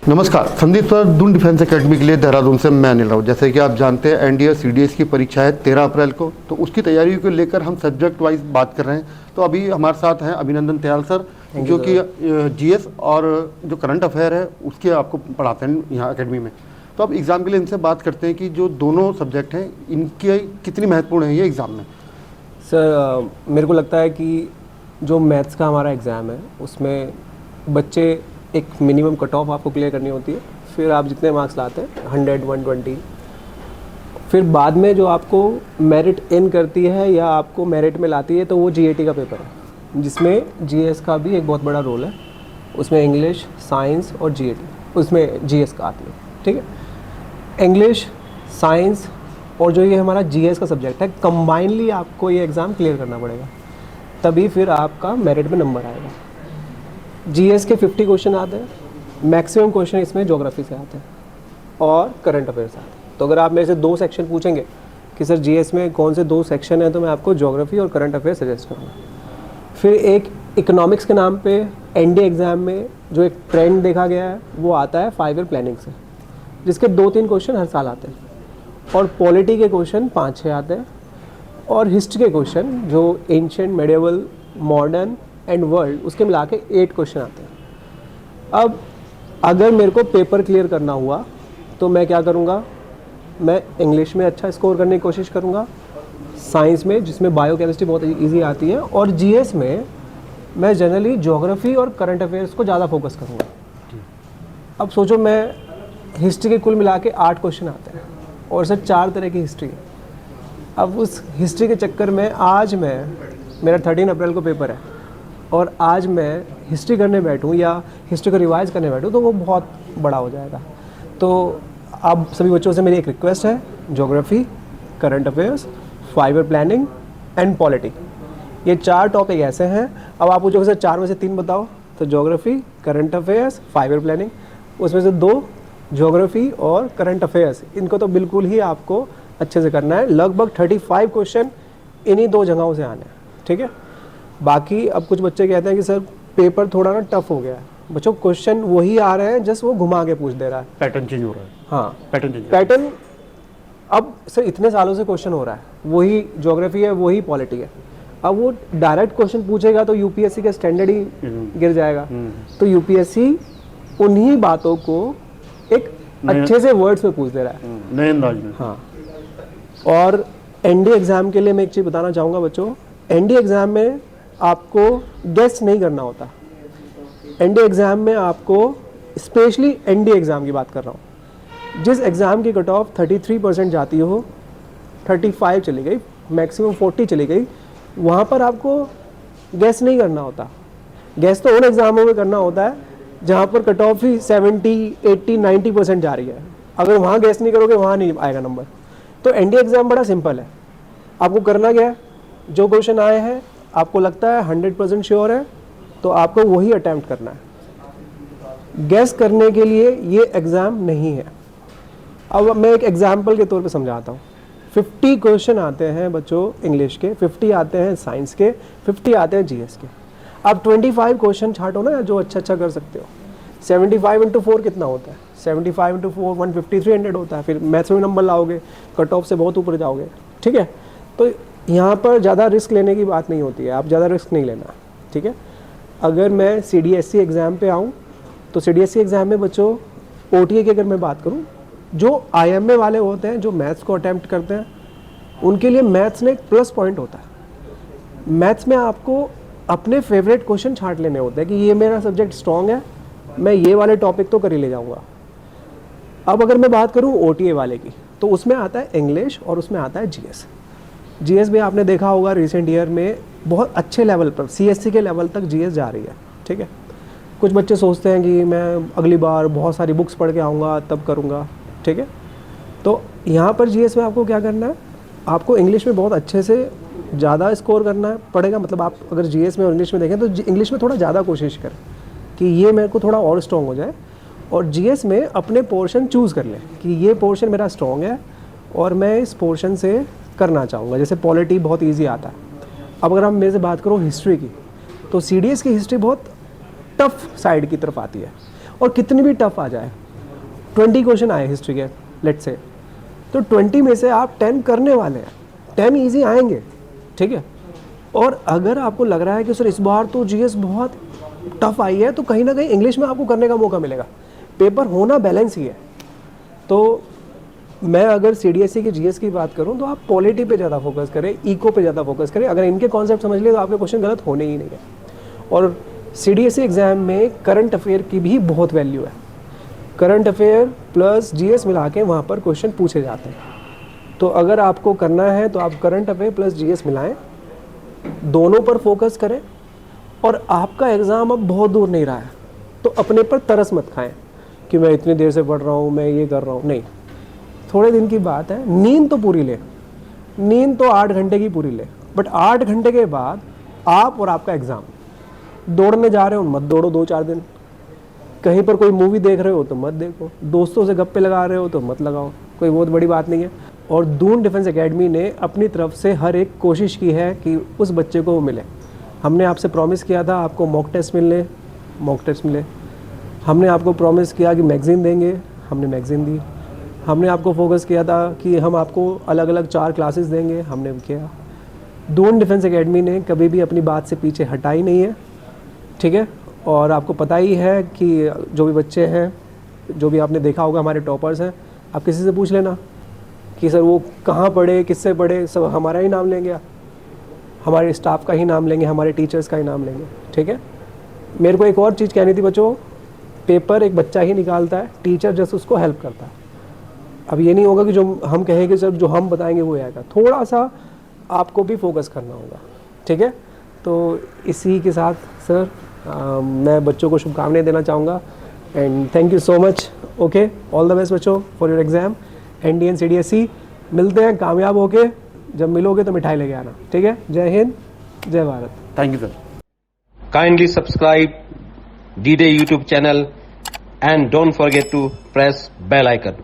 नमस्कार, Sandeep sir Doon defence academy के लिए देहरादून से मैं अनिल राउत। जैसे कि आप जानते हैं एनडीए सीडीएस की परीक्षा है 13 अप्रैल को, तो उसकी तैयारी को लेकर हम सब्जेक्ट वाइज बात कर रहे हैं। तो अभी हमारे साथ हैं अभिनंदन त्याल सर, जो कि जीएस और जो करंट अफेयर है उसके आपको पढ़ाते हैं यहाँ एकेडमी में। तो अब एग्ज़ाम के लिए इनसे बात करते हैं कि जो दोनों सब्जेक्ट हैं इनकी कितनी महत्वपूर्ण है ये एग्ज़ाम में। सर मेरे को लगता है कि जो मैथ्स का हमारा एग्ज़ाम है उसमें बच्चे एक मिनिमम कट ऑफ आपको क्लियर करनी होती है, फिर आप जितने मार्क्स लाते हैं 100, 120, फिर बाद में जो आपको मेरिट इन करती है या आपको मेरिट में लाती है तो वो जीएटी का पेपर है, जिसमें जीएस का भी एक बहुत बड़ा रोल है। उसमें इंग्लिश, साइंस और जीएटी, उसमें जीएस का आती है। ठीक है, इंग्लिश, साइंस और जो ये हमारा जीएस का सब्जेक्ट है, कंबाइनली आपको ये एग्ज़ाम क्लियर करना पड़ेगा, तभी फिर आपका मेरिट में नंबर आएगा। जीएस के 50 क्वेश्चन आते हैं, मैक्सिमम क्वेश्चन इसमें ज्योग्राफी से आते हैं और करंट अफेयर से आते हैं। तो अगर आप मेरे से 2 सेक्शन पूछेंगे कि सर जीएस में कौन से 2 सेक्शन हैं, तो मैं आपको ज्योग्राफी और करंट अफेयर सजेस्ट करूँगा। फिर एक इकोनॉमिक्स के नाम पे एनडीए एग्ज़ाम में जो एक ट्रेंड देखा गया है वो आता है 5 ईयर प्लानिंग से, जिसके 2-3 क्वेश्चन हर साल आते हैं, और पॉलिटी के क्वेश्चन 5-6 आते हैं, और हिस्ट्री के क्वेश्चन जो ancient, medieval, modern and world, उसके मिला के 8 क्वेश्चन आते हैं। अब अगर मेरे को पेपर क्लियर करना हुआ तो मैं क्या करूँगा, मैं इंग्लिश में अच्छा स्कोर करने की कोशिश करूँगा, साइंस में जिसमें बायो केमिस्ट्री बहुत इजी आती है, और जीएस में मैं जनरली ज्योग्राफी और करंट अफेयर्स को ज़्यादा फोकस करूँगा। अब सोचो, मैं हिस्ट्री के कुल मिला के 8 क्वेश्चन आते हैं और सर 4 तरह की हिस्ट्री है। अब उस हिस्ट्री के चक्कर में आज मेरा 13 अप्रैल को पेपर है और आज मैं हिस्ट्री करने बैठूं या हिस्ट्री को रिवाइज करने बैठूं तो वो बहुत बड़ा हो जाएगा। तो अब सभी बच्चों से मेरी एक रिक्वेस्ट है, geography, current affairs, 5 year planning and polity, ये 4 टॉपिक ऐसे हैं। अब आप पूछोगे सर 4 में से 3 बताओ, तो geography, current affairs, 5 year planning, उसमें से 2 ज्योग्राफी और करंट अफेयर्स, इनको तो बिल्कुल ही आपको अच्छे से करना है। लगभग 35 क्वेश्चन इन्हीं 2 जगहों से आने हैं। ठीक है, बाकी अब कुछ बच्चे कहते हैं कि सर पेपर थोड़ा ना टफ हो गया है। बच्चों, क्वेश्चन वही आ रहे हैं, जस्ट वो घुमा के पूछ दे रहा है, पैटर्न चेंज हो रहा है। हाँ, पैटर्न अब सर इतने सालों से क्वेश्चन हो रहा है, वही ज्योग्राफी है, वही पॉलिटी है। अब वो डायरेक्ट क्वेश्चन पूछेगा तो यूपीएससी का स्टैंडर्ड ही गिर जाएगा। तो यूपीएससी उन्हीं बातों को एक अच्छे से वर्ड्स में पूछ दे रहा है, नए अंदाज में। हाँ, और एनडीए एग्ज़ाम के लिए मैं एक चीज़ बताना चाहूँगा बच्चों, एनडीए एग्ज़ाम में आपको गेस नहीं करना होता। एनडीए एग्ज़ाम में आपको, स्पेशली एनडीए एग्ज़ाम की बात कर रहा हूँ, जिस एग्ज़ाम की कट ऑफ 33% जाती हो, 35 चली गई, मैक्सिमम 40 चली गई, वहाँ पर आपको गेस नहीं करना होता। गेस तो उन एग्ज़ामों में करना होता है जहाँ पर कट ऑफ ही 70, 80, 90% जा रही है। अगर वहाँ गेस नहीं करोगे, वहाँ नहीं आएगा नंबर। तो एनडीए एग्ज़ाम बड़ा सिंपल है। आपको करना क्या है, जो क्वेश्चन आए हैं आपको लगता है 100% श्योर है, तो आपको वही अटैम्प्ट करना है। गेस करने के लिए ये एग्ज़ाम नहीं है। अब मैं एक एग्जाम्पल के तौर पे समझाता हूँ। 50 क्वेश्चन आते हैं बच्चों इंग्लिश के, 50 आते हैं साइंस के, 50 आते हैं जीएस के। अब 25 क्वेश्चन छांटो ना जो अच्छा कर सकते हो। 75 × 4 कितना होता है? 75 × 4 150, 300 होता है। फिर मैथ्स में नंबर लाओगे, कट ऑफ से बहुत ऊपर जाओगे। ठीक है, तो यहाँ पर ज़्यादा रिस्क लेने की बात नहीं होती है, आप ज़्यादा रिस्क नहीं लेना। ठीक है, अगर मैं सीडीएससी एग्ज़ाम पे आऊँ तो सीडीएससी एग्ज़ाम में बच्चों ओटीए की अगर मैं बात करूँ, जो आईएमए वाले होते हैं, जो मैथ्स को अटैम्प्ट करते हैं, उनके लिए मैथ्स में एक प्लस पॉइंट होता है। मैथ्स में आपको अपने फेवरेट क्वेश्चन छांट लेने होते हैं कि ये मेरा सब्जेक्ट स्ट्रॉन्ग है, मैं ये वाले टॉपिक तो कर ही ले जाऊँगा। अब अगर मैं बात करूँ ओटीए वाले की, तो उसमें आता है इंग्लिश और उसमें आता है जीएस। जीएस में आपने देखा होगा रिसेंट ईयर में बहुत अच्छे लेवल पर, सीएससी के लेवल तक जीएस जा रही है। ठीक है, कुछ बच्चे सोचते हैं कि मैं अगली बार बहुत सारी बुक्स पढ़ के आऊँगा तब करूँगा। ठीक है, तो यहाँ पर जीएस में आपको क्या करना है, आपको इंग्लिश में बहुत अच्छे से ज़्यादा स्कोर करना है पड़ेगा। मतलब आप अगर जीएस में और इंग्लिश में देखें तो इंग्लिश में थोड़ा ज़्यादा कोशिश करें कि ये मेरे को थोड़ा और स्ट्रॉन्ग हो जाए, और जीएस में अपने पोर्शन चूज़ कर लें कि ये पोर्शन मेरा स्ट्रॉन्ग है और मैं इस पोर्शन से करना चाहूँगा। जैसे पॉलिटी बहुत इजी आता है। अब अगर हम मेरे से बात करो हिस्ट्री की, तो सीडीएस की हिस्ट्री बहुत टफ साइड की तरफ आती है, और कितनी भी टफ आ जाए, 20 क्वेश्चन आए हिस्ट्री के लेट्स से, तो 20 में से आप 10 करने वाले हैं, 10 ईजी आएंगे, ठीक है। और अगर आपको लग रहा है कि सर इस बार तो जीएस बहुत टफ आई है, तो कहीं ना कहीं इंग्लिश में आपको करने का मौका मिलेगा। पेपर होना बैलेंस ही है। तो मैं अगर सीडीएसई की जीएस की बात करूं तो आप पॉलिटी पे ज़्यादा फोकस करें, इको पे ज़्यादा फोकस करें। अगर इनके कॉन्सेप्ट समझ लिए तो आपके क्वेश्चन गलत होने ही नहीं है। और सीडीएसई एग्ज़ाम में करंट अफेयर की भी बहुत वैल्यू है। करंट अफेयर प्लस जीएस मिला के वहाँ पर क्वेश्चन पूछे जाते हैं। तो अगर आपको करना है तो आप करंट अफेयर प्लस जीएस मिलाएं, दोनों पर फोकस करें। और आपका एग्ज़ाम अब बहुत दूर नहीं रहा है, तो अपने पर तरस मत खाएं कि मैं इतनी देर से पढ़ रहा हूँ, मैं ये कर रहा हूँ। नहीं, थोड़े दिन की बात है। नींद तो पूरी ले, नींद तो 8 घंटे की पूरी ले, बट 8 घंटे के बाद आप और आपका एग्ज़ाम। दौड़ने जा रहे हो मत दौड़ो 2-4 दिन, कहीं पर कोई मूवी देख रहे हो तो मत देखो, दोस्तों से गप्पे लगा रहे हो तो मत लगाओ, कोई बहुत बड़ी बात नहीं है। और दून डिफेंस एकेडमी ने अपनी तरफ से हर एक कोशिश की है कि उस बच्चे को वो मिले। हमने आपसे प्रॉमिस किया था आपको मॉक टेस्ट मिले, मॉक टेस्ट मिले। हमने आपको प्रॉमिस किया कि मैगज़ीन देंगे, हमने मैगज़ीन दी। हमने आपको फोकस किया था कि हम आपको अलग अलग 4 क्लासेस देंगे, हमने किया। दून डिफेंस एकेडमी ने कभी भी अपनी बात से पीछे हटाई नहीं है, ठीक है। और आपको पता ही है कि जो भी बच्चे हैं, जो भी आपने देखा होगा हमारे टॉपर्स हैं, आप किसी से पूछ लेना कि सर वो कहाँ पढ़े, किससे पढ़े, सब हमारा ही नाम लेंगे, हमारे स्टाफ का ही नाम लेंगे, हमारे टीचर्स का ही नाम लेंगे, ठीक है। मेरे को एक और चीज़ कहनी थी बच्चों, पेपर एक बच्चा ही निकालता है, टीचर जस्ट उसको हेल्प करता है। अब ये नहीं होगा कि जो हम कहेंगे सर जो हम बताएंगे वो आएगा, थोड़ा सा आपको भी फोकस करना होगा, ठीक है। तो इसी के साथ सर मैं बच्चों को शुभकामनाएं देना चाहूँगा and thank you so much. Okay, all the best बच्चों for your exam NDA CDSE. मिलते हैं कामयाब होके, जब मिलोगे तो मिठाई लेके आना, ठीक है। जय हिंद, जय Bharat. Thank you sir. Kindly subscribe D-Day YouTube channel and don't forget to press bell icon.